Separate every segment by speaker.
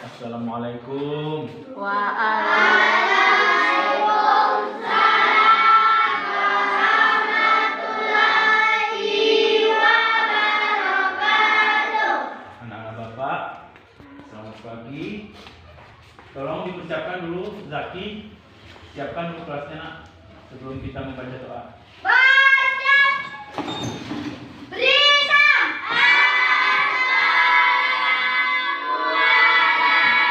Speaker 1: Assalamualaikum.
Speaker 2: Waalaikumsalam warahmatullahi wabarakatuh.
Speaker 1: Anak-anak Bapak, selamat pagi. Tolong dipersiapkan dulu, Zaki. Siapkan dulu kelasnya, nak, sebelum kita membaca doa.
Speaker 2: Baca. Berisam. Assalamualaikum warahmatullahi wabarakatuh.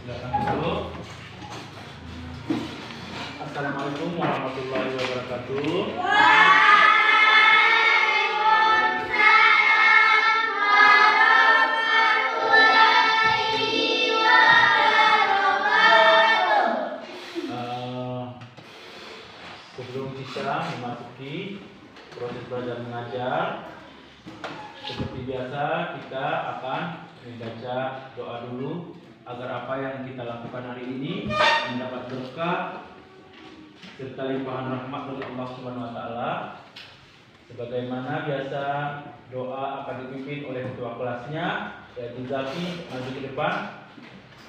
Speaker 1: Silakan dulu. Assalamualaikum warahmatullahi wabarakatuh. Sebelum kita memasuki proses belajar mengajar, seperti biasa kita akan membaca doa dulu agar apa yang kita lakukan hari ini mendapat berkah serta limpahan rahmat dari Allah Subhanahu wa taala. Sebagaimana biasa, doa akan dipimpin oleh ketua kelasnya, yaitu Zaki. Maju ke depan.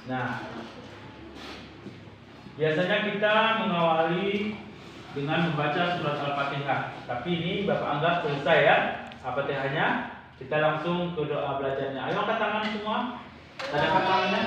Speaker 1: Nah, biasanya kita mengawali dengan membaca surat Al-Fatihah. Tapi ini Bapak anggap selesai ya Al-Fatihahnya. Kita langsung ke doa belajarnya. Ayo angkat tangan semua. Ada angkat tangannya.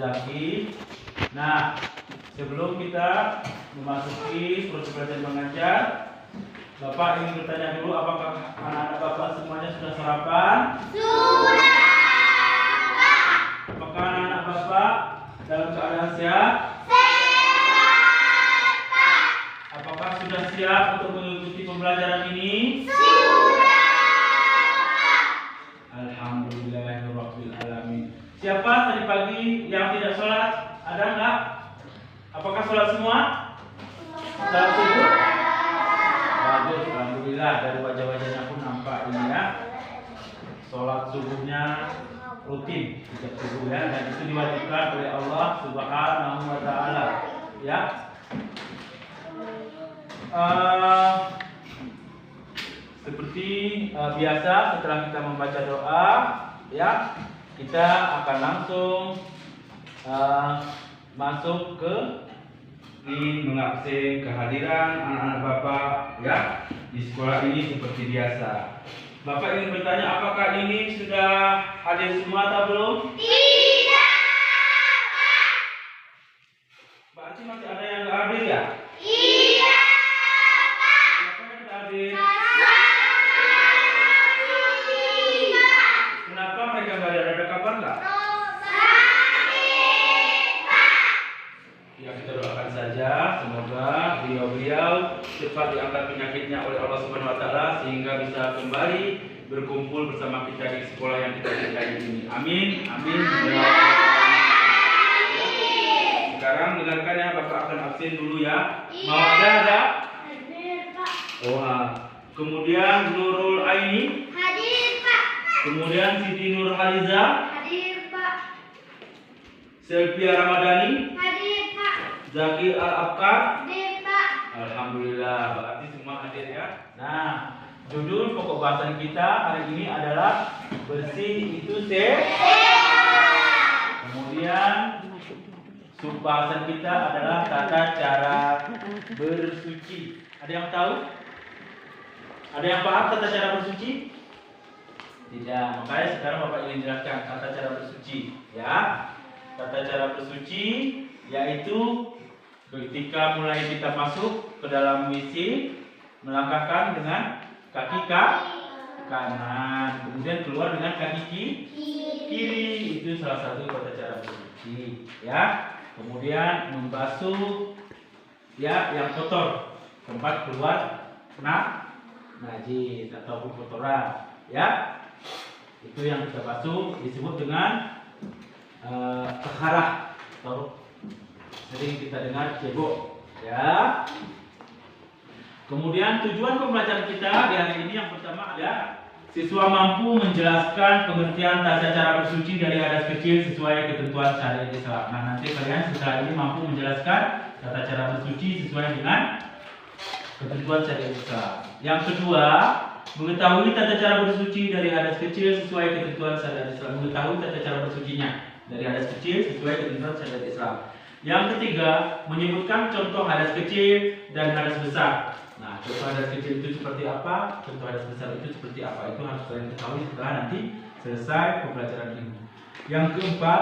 Speaker 1: Zaki. Nah, sebelum kita memasuki proses belajar mengajar, Bapak ingin bertanya dulu, apakah anak-anak Bapak semuanya sudah sarapan?
Speaker 2: Sudah.
Speaker 1: Apakah anak-anak Bapak dalam keadaan sehat?
Speaker 2: Sehat, Pak.
Speaker 1: Apakah sudah siap untuk mengikuti pembelajaran ini?
Speaker 2: Sudah, Pak.
Speaker 1: Alhamdulillahirabbil alamin. Siapa tadi pagi yang tidak sholat? Ada enggak? Apakah sholat semua? Sholat subuh? Bagus, alhamdulillah. Dari wajah-wajahnya pun nampak ini ya. Sholat subuhnya rutin sejak subuh ya, dan itu diwajibkan oleh Allah Subhanahu wa taala ya. Seperti biasa, setelah kita membaca doa ya, kita akan langsung masuk ke mengabsen kehadiran anak-anak Bapak ya di sekolah ini seperti biasa. Bapak ingin bertanya, apakah ini sudah hadir semua atau belum?
Speaker 2: Tidak, Pak.
Speaker 1: Berarti masih ada yang nggak hadir ya?
Speaker 2: Iya, Pak.
Speaker 1: Siapa yang tidak hadir? Kenapa mereka nggak hadir? Ada kabar nggak? Ya, kita doakan saja semoga beliau-beliau cepat diangkat penyakitnya oleh Allah Subhanahu wa taala sehingga bisa kembali berkumpul bersama kita di sekolah yang kita cintai ini. Amin. Amin. Sekarang dengarkan ya, Bapak akan absen dulu ya. Mau ada?
Speaker 2: Hadir, Pak.
Speaker 1: Wah. Kemudian Nurul Aini.
Speaker 2: Hadir, Pak.
Speaker 1: Kemudian Siti Nur Haliza.
Speaker 2: Hadir, Pak.
Speaker 1: Selvia Ramadhani.
Speaker 2: Hadir, Pak.
Speaker 1: Zakir Al-Abkar.
Speaker 2: Hadir, Pak.
Speaker 1: Alhamdulillah, berarti semua hadir ya. Nah, judul pokok bahasan kita hari ini adalah bersih itu sehat. Kemudian subbahasan kita adalah tata cara bersuci. Ada yang tahu? Ada yang paham tata cara bersuci? Tidak. Makanya sekarang Bapak ingin jelaskan tata cara bersuci, ya. Tata cara bersuci yaitu ketika mulai kita masuk ke dalam WC, melangkahkan dengan kaki kanan, kemudian keluar dengan kaki kiri. Itu salah satu tata cara bersuci, ya. Kemudian membasuh ya yang kotor, tempat keluar najis ataupun kotoran, ya. Itu yang kita basuh disebut dengan taharah atau sering kita dengar cebok, ya. Kemudian tujuan pembelajaran kita di hari ini yang pertama ada siswa mampu menjelaskan pengertian tata cara bersuci dari hadas kecil sesuai ketentuan syariat Islam. Nah, nanti kalian setelah ini mampu menjelaskan tata cara bersuci sesuai dengan ketentuan syariat Islam. Yang kedua, mengetahui tata cara bersuci dari hadas kecil sesuai ketentuan syariat Islam. Mengetahui tata cara bersucinya dari hadas kecil sesuai ketentuan syariat Islam. Yang ketiga, menyebutkan contoh hadas kecil dan hadas besar. Nah, contoh hadas kecil itu seperti apa? Contoh hadas besar itu seperti apa? Itu harus kalian ketahui setelah nanti selesai pembelajaran ini. Yang keempat,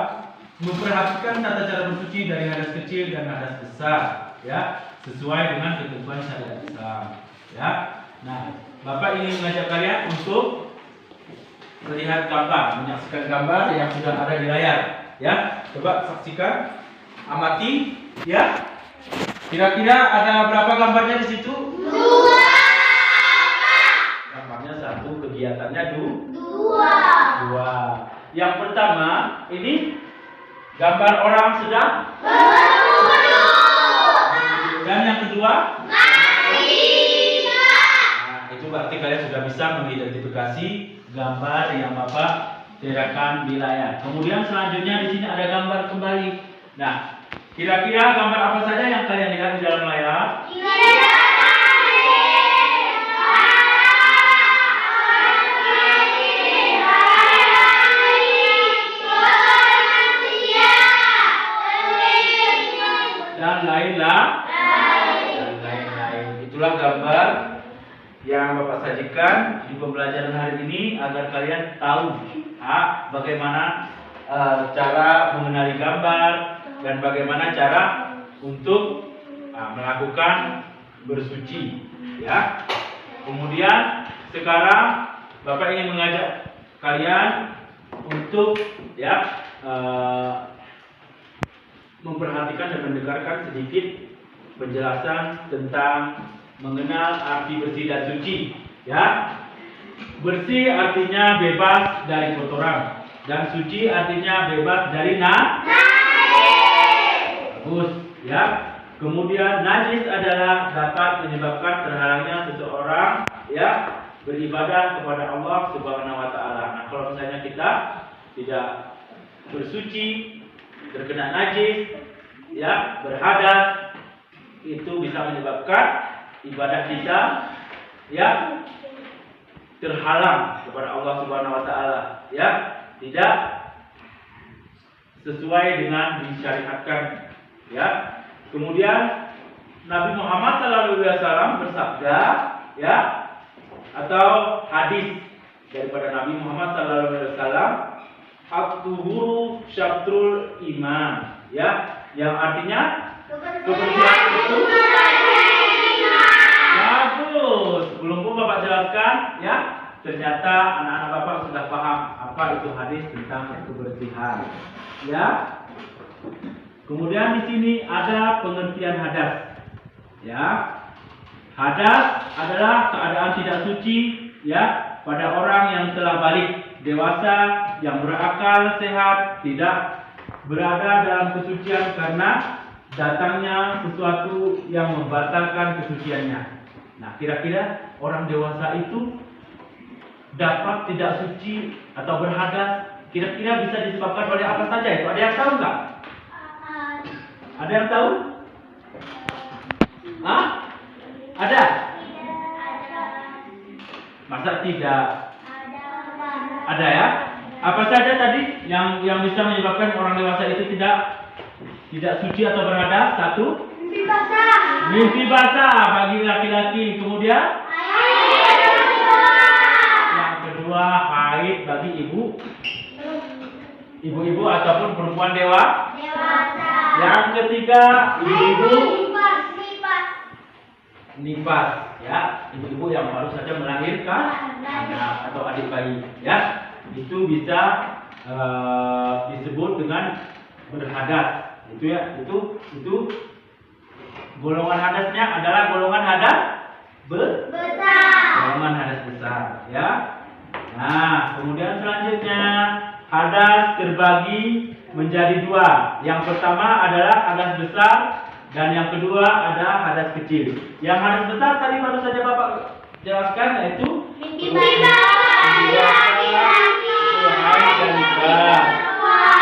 Speaker 1: memperhatikan tata cara bersuci dari hadas kecil dan hadas besar, ya, sesuai dengan ketentuan syariat Islam, ya. Nah, Bapak ingin mengajak kalian untuk melihat gambar, menyaksikan gambar yang sudah ada di layar, ya. Coba saksikan, amati, ya. Kira-kira ada berapa gambarnya di situ?
Speaker 2: 2.
Speaker 1: Gambarnya 1, kegiatannya
Speaker 2: 2.
Speaker 1: 2. Yang pertama, ini gambar orang sedang dan yang kedua itu berarti kalian sudah bisa mengidentifikasi gambar yang Bapak serahkan di layar. Kemudian selanjutnya di sini ada gambar kembali. Nah, kira-kira gambar apa saja yang kalian lihat di dalam layar? Dan lain-lain. Itulah gambar yang Bapak sajikan di pembelajaran hari ini agar kalian tahu bagaimana cara mengenali gambar dan bagaimana cara untuk melakukan bersuci, ya. Kemudian sekarang Bapak ingin mengajak kalian untuk memperhatikan dan mendengarkan sedikit penjelasan tentang mengenal arti bersih dan suci, ya. Bersih artinya bebas dari kotoran dan suci artinya bebas dari bagus, ya. Kemudian najis adalah dapat menyebabkan terhalangnya seseorang, ya, beribadah kepada Allah Subhanahu wa taala. Nah, kalau misalnya kita tidak bersuci, terkena najis, ya, berhadas, itu bisa menyebabkan ibadah kita, ya, terhalang kepada Allah Subhanahu wa taala, ya, tidak sesuai dengan disyariatkan, ya. Kemudian Nabi Muhammad SAW bersabda, ya, atau hadis daripada Nabi Muhammad SAW, at-tuhuru syatrul iman, ya, yang artinya kebersihan itu bagus. Belum pun Bapak jelaskan, ya, ternyata anak-anak Bapak sudah paham apa itu hadis tentang kebersihan, ya. Kemudian di sini ada pengertian hadas, ya. Hadas adalah keadaan tidak suci, ya, pada orang yang telah balik dewasa, yang berakal sehat, tidak berada dalam kesucian karena datangnya sesuatu yang membatalkan kesuciannya. Nah, kira-kira orang dewasa itu dapat tidak suci atau berhadas, kira-kira bisa disebabkan oleh apa saja itu? Ada yang tahu nggak? Ada yang tahu? Ada? Masa tidak? Ada, ya? Apa saja tadi yang bisa menyebabkan orang dewasa itu tidak suci atau berhadas? 1. Mimpi basah bagi laki-laki. Kemudian yang kedua, haid bagi ibu-ibu ataupun perempuan dewasa. Yang ketiga, ibu-ibu nifas. ya, ibu-ibu yang baru saja melahirkan anak atau adik bayi, ya, itu bisa disebut dengan berhadas. Itu ya, itu golongan hadasnya adalah golongan hadas
Speaker 2: besar.
Speaker 1: golongan hadas besar, ya. Nah, kemudian selanjutnya hadas terbagi menjadi dua. Yang pertama adalah hadas besar dan yang kedua adalah hadas kecil. Yang hadas besar tadi baru saja Bapak jelaskan, yaitu
Speaker 2: Mimpi laki-laki.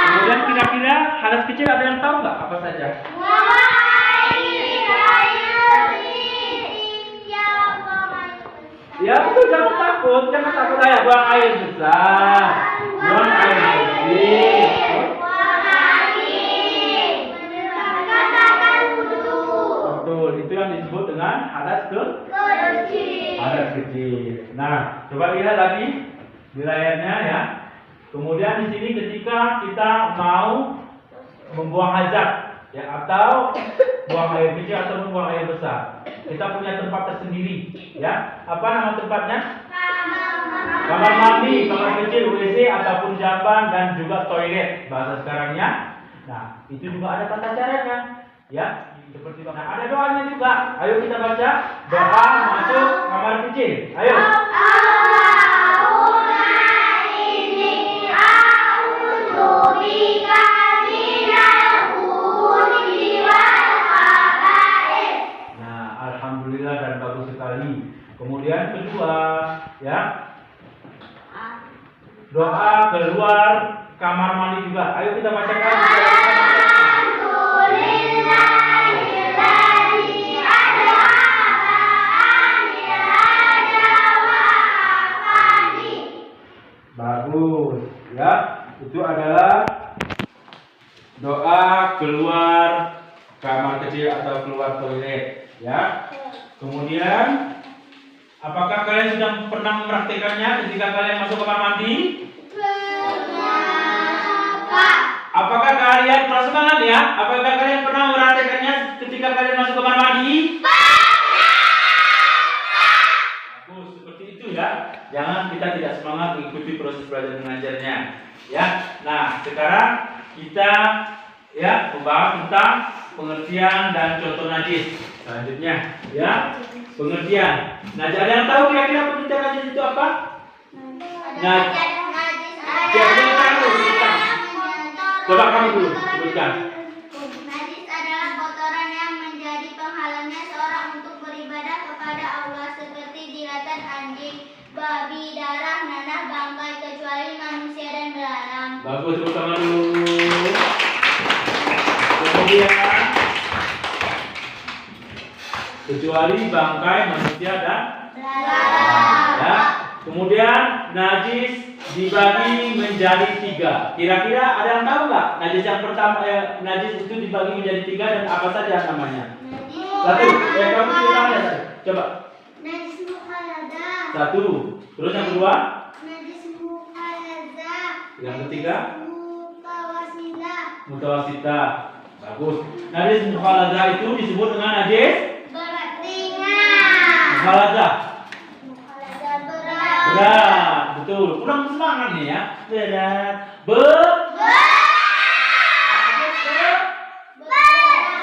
Speaker 1: Kemudian kira-kira hadas kecil ada yang tahu nggak apa saja? Ya betul, jangan takut, ayah. Buang air besar, buang air kecil. Betul, itu yang disebut dengan hadas kecil. Nah, coba lihat lagi di layarnya ya. Kemudian di sini ketika kita mau membuang hajat, ya, atau buang air kecil atau membuang air besar, kita punya tempat tersendiri, ya. Apa nama tempatnya? Kamar mandi, kamar kecil, WC ataupun jamban dan juga toilet bahasa sekarangnya. Nah, itu juga ada tata caranya, ya. Seperti nah, ada doanya juga. Ayo kita baca doa masuk kamar kecil. Ayo. Alhamdulillah dan bagus sekali. Kemudian kedua, ya, doa keluar kamar mandi juga. Ayo kita bacakan. Bagus, ya. Itu adalah doa keluar kamar kecil atau keluar toilet, ya. Kemudian, apakah kalian sudah pernah mempraktekannya ketika kalian masuk kamar mandi? Apakah kalian pernah semangat ya? Apakah kalian pernah mempraktekannya ketika kalian masuk kamar mandi? Bagus, seperti itu ya. Jangan kita tidak semangat mengikuti proses belajar mengajarnya, ya. Nah, sekarang kita ya membahas tentang pengertian dan contoh najis. Selanjutnya, ya, pengertian. Nah, ada yang tahu kira-kira pengertian najis itu apa? Siapa yang tahu? Coba kamu dulu sebutkan.
Speaker 2: Najis adalah kotoran yang menjadi penghalangnya seorang untuk beribadah kepada Allah, seperti jilatan anjing, babi, darah, nanah, bangkai, kecuali manusia dan belalang.
Speaker 1: Bagus, tepuk tangan dulu. Kemudian kecuali bangkai manusia dan
Speaker 2: belalang.
Speaker 1: ya. Kemudian najis dibagi menjadi 3. Kira-kira ada yang tahu nggak? Najis yang pertama, najis itu dibagi menjadi 3 dan apa saja namanya? Satu, kamu ceritakan ya. Coba.
Speaker 2: Najis mukhaladah.
Speaker 1: Satu. Terus yang kedua?
Speaker 2: Najis mukhaladah.
Speaker 1: Yang ketiga?
Speaker 2: Mutawasilah.
Speaker 1: Bagus. Najis mukhaladah itu disebut dengan najis
Speaker 2: Ringan.
Speaker 1: mukhaladah.
Speaker 2: Mukhaladah berat.
Speaker 1: Berat, betul. Kurang semangat nih ya. Berat.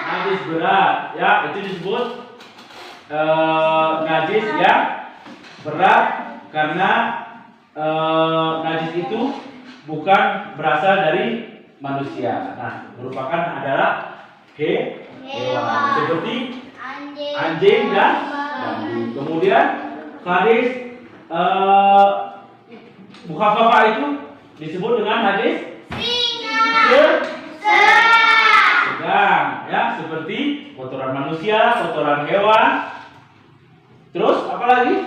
Speaker 1: Najis berat, ya, itu disebut najis yang berat karena najis itu bukan berasal dari manusia. Nah, merupakan adalah hewan seperti anjing dan babi. Kemudian hadis mukhafafah itu disebut dengan hadis sedang, ya, seperti kotoran manusia, kotoran hewan. Terus apa lagi?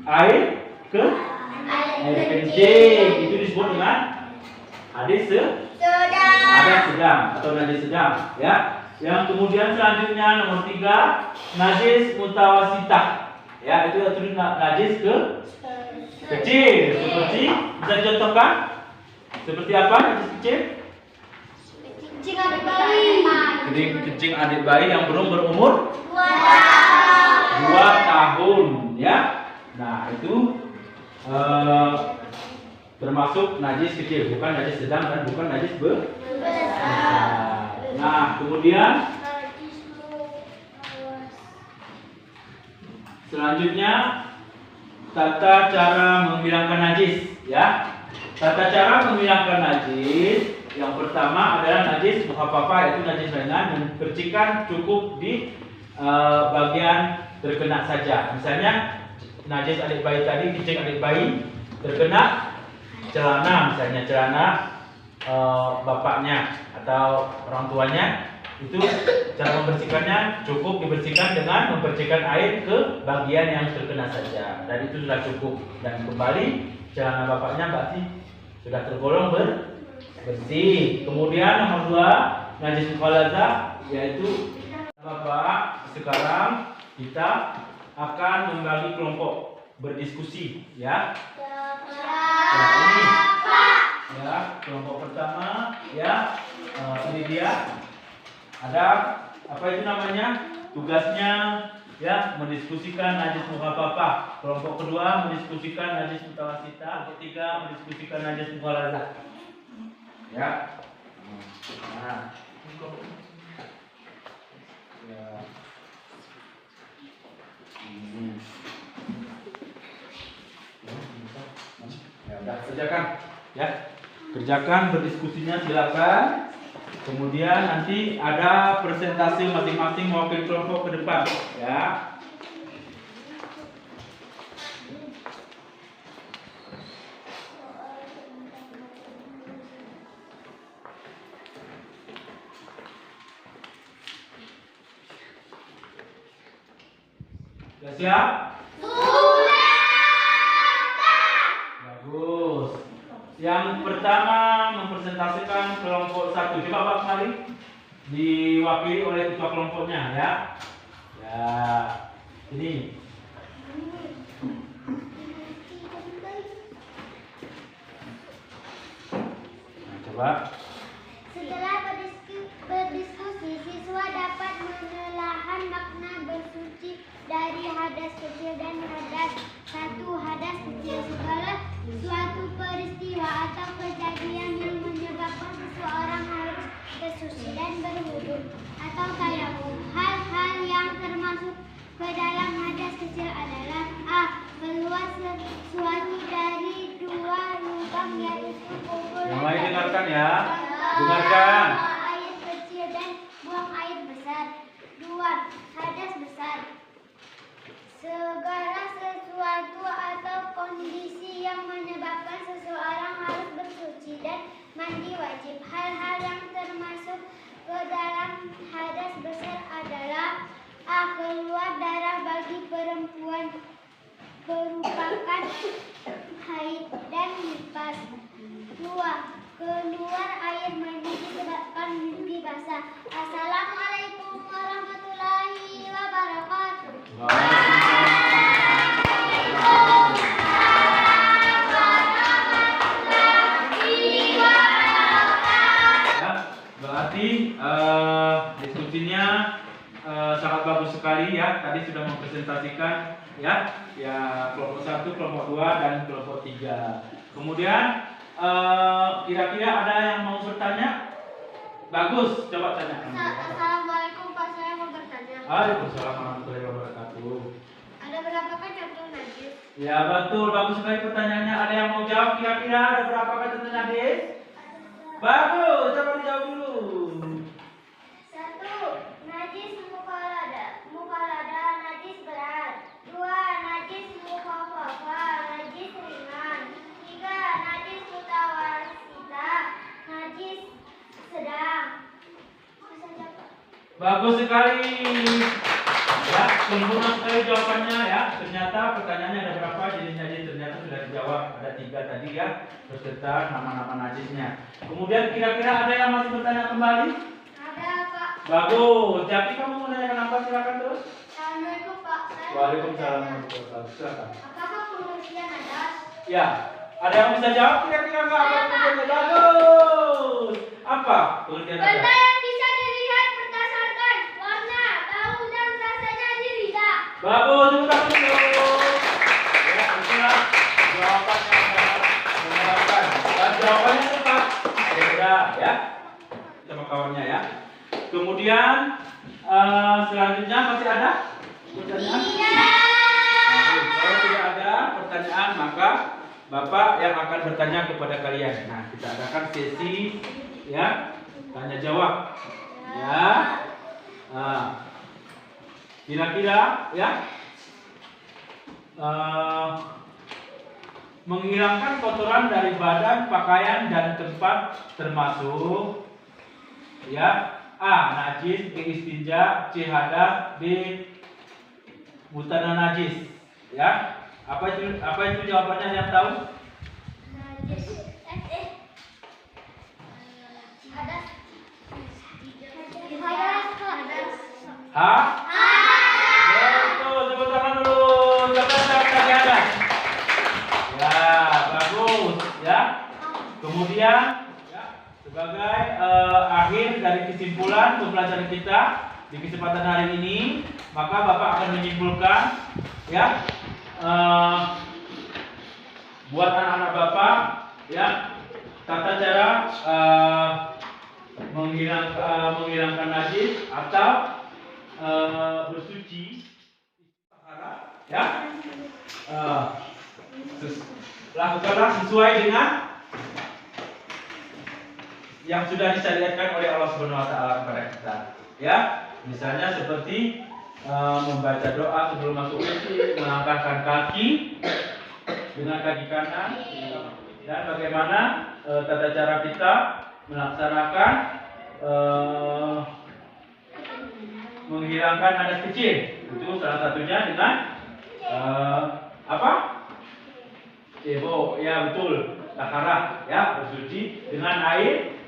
Speaker 1: Air kencing itu disebut dengan hadis sedang atau najis sedang, ya. Yang kemudian selanjutnya nomor 3 najis mutawasitah, ya, itu artinya najis kecil. Seperti bisa dicontohkan seperti apa najis kecil?
Speaker 2: Kencing adik bayi.
Speaker 1: Kencing adik bayi yang belum berumur
Speaker 2: 2 tahun.
Speaker 1: 2 tahun, ya. Nah, itu termasuk najis kecil, bukan najis sedang dan bukan najis besar. Nah, kemudian selanjutnya tata cara menghilangkan najis, ya. Tata cara menghilangkan najis yang pertama adalah najis mukhafafah, yaitu najis ringan, dan percikan cukup di bagian terkena saja. Misalnya najis adik bayi tadi, kencing adik bayi terkena celana, misalnya celana bapaknya atau orang tuanya, itu cara membersihkannya cukup dibersihkan dengan mempercikan air ke bagian yang terkena saja, dan itu sudah cukup, dan kembali celana bapaknya berarti sudah tergolong bersih. Kemudian nomor 2, najis mukhaladzah, yaitu Bapak, sekarang kita akan membagi kelompok berdiskusi, ya. Nah, ini ya, kelompok pertama, ya. Ini dia. Ada apa itu namanya? Tugasnya, ya, mendiskusikan najis mukhafafah. Kelompok kedua mendiskusikan najis mutawassithah. Kelompok ketiga mendiskusikan najis mukhaladzah. Ya. Nah, ya. Ya, udah kerjakan, ya. Kerjakan berdiskusinya, silakan. Kemudian nanti ada presentasi masing-masing mewakili kelompok ke depan, ya. Sudah siap? Bagus. Yang pertama mempresentasikan kelompok 1. Coba Pak kembali diwakili oleh ketua kelompoknya, ya. Ya. Ini. Nah, coba.
Speaker 2: Setelah berdiskusi, siswa dapat menelaah makna bersuci dari hadas kecil dan hadas. 1. Hadas kecil, segala suatu peristiwa atau kejadian yang menyebabkan seseorang harus bersuci dan berwudu atau tayamum. Hal-hal yang termasuk ke dalam hadas kecil adalah: A. Keluar sesuatu dari 2 lubang, yaitu kumpulan.
Speaker 1: Yang lain dengarkan, ya. Dengarkan.
Speaker 2: Air kecil dan buang air besar. 2. Hadas besar, segala sesuatu atau kondisi yang menyebabkan seseorang harus bersuci dan mandi wajib. Hal-hal yang termasuk ke dalam hadas besar adalah: A. Keluar darah bagi perempuan berupakan haid dan nifas. 2. Keluar air mani disebabkan mimpi basah. Assalamualaikum warahmatullahi wabarakatuh.
Speaker 1: Ya, berarti diskusinya sangat bagus sekali, ya. Tadi sudah mempresentasikan, ya, kelompok 1, kelompok 2, dan kelompok 3. Kemudian kira-kira ada yang mau bertanya? Bagus, coba tanya.
Speaker 2: Assalamualaikum Pak, saya mau bertanya.
Speaker 1: Waalaikumsalam warahmatullahi wabarakatuh.
Speaker 2: Ada berapakah contoh najis?
Speaker 1: Ya, betul, bagus sekali pertanyaannya. Ada yang mau jawab kira-kira ada berapa contoh najis? Bagus, coba dijawab dulu.
Speaker 2: 1. Najis mukhalada, najis berat. 2. Najis mukhafafah, najis ringan. 3. Najis mutawassithah, najis sedang. Bisa jawab?
Speaker 1: Bagus sekali. Ya, sempurna sekali jawabannya, ya. Ternyata pertanyaannya ada berapa jenis najis, ternyata sudah dijawab. Ada 3 tadi, ya, beserta nama-nama najisnya. Kemudian kira-kira ada yang masih bertanya kembali?
Speaker 2: Ada Pak.
Speaker 1: Bagus. Jadi kamu mau nanyakan apa, silakan terus.
Speaker 2: Assalamualaikum Pak. Saya
Speaker 1: Waalaikumsalam
Speaker 2: mau bertanya,
Speaker 1: warahmatullahi wabarakatuh. Silakan.
Speaker 2: apakah pengujian hadas?
Speaker 1: Ya, ada yang bisa jawab kira-kira nggak? Bagus. Apa pengertian
Speaker 2: Benda
Speaker 1: ajar?
Speaker 2: yang bisa dilihat berdasarkan warna, bau, dan rasanya di lidah.
Speaker 1: Bagus, tepuk tangan dulu. Ya, itulah jawaban yang sangat menyenangkan. Dan jawabannya tepat. Beda, ya. Sama kawannya ya. Kemudian selanjutnya masih ada pertanyaan? Nah, kalau tidak ada pertanyaan maka Bapak yang akan bertanya kepada kalian. Nah, kita adakan sesi ya tanya jawab. Ya. Nah, kira-kira ya menghilangkan kotoran dari badan, pakaian dan tempat termasuk ya A. Najis, B. Istinja, C. Hadas, D. Mutana najis. Ya, apa itu jawabannya yang tahu? Hah? Betul, tepuk tangan dulu. Siapa yang tadi ada? Ya, bagus ya. Kemudian ya, sebagai akhir dari kesimpulan pembelajaran kita di kesempatan hari ini, maka Bapak akan menyimpulkan ya buat anak-anak Bapak ya tata cara menghilangkan najis atau bersuci ya lakukanlah sesuai dengan yang sudah disyariatkan oleh Allah Subhanahu wa taala kepada kita ya, misalnya seperti membaca doa sebelum masuk WC, melangkahkan kaki dengan kaki kanan, dan bagaimana tata cara kita melaksanakan menghilangkan hadas kecil. Itu salah satunya dengan apa? Ya betul, taharah ya, bersuci dengan air.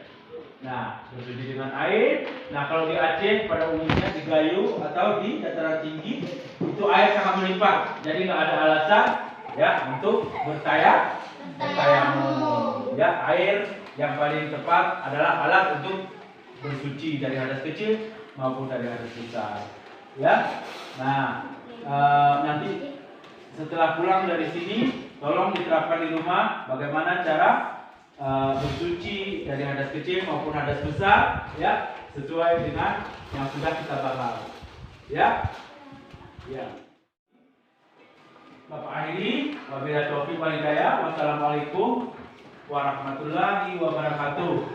Speaker 1: Nah, bersuci dengan air. Nah, kalau di Aceh pada umumnya di Gayo atau di dataran tinggi itu air sangat melimpah. Jadi nggak ada alasan ya untuk bertayamum. Ya, air yang paling tepat adalah alat untuk bersuci dari hadas kecil maupun dari hadas besar. Ya. Nah, nanti setelah pulang dari sini tolong diterapkan di rumah bagaimana cara bersuci dari hadas kecil maupun hadas besar ya, sesuai dengan yang sudah kita bahas. Ya. Ya. Bapak akhiri, wabillahi taufiq wal hidayah. Wassalamualaikum warahmatullahi wabarakatuh.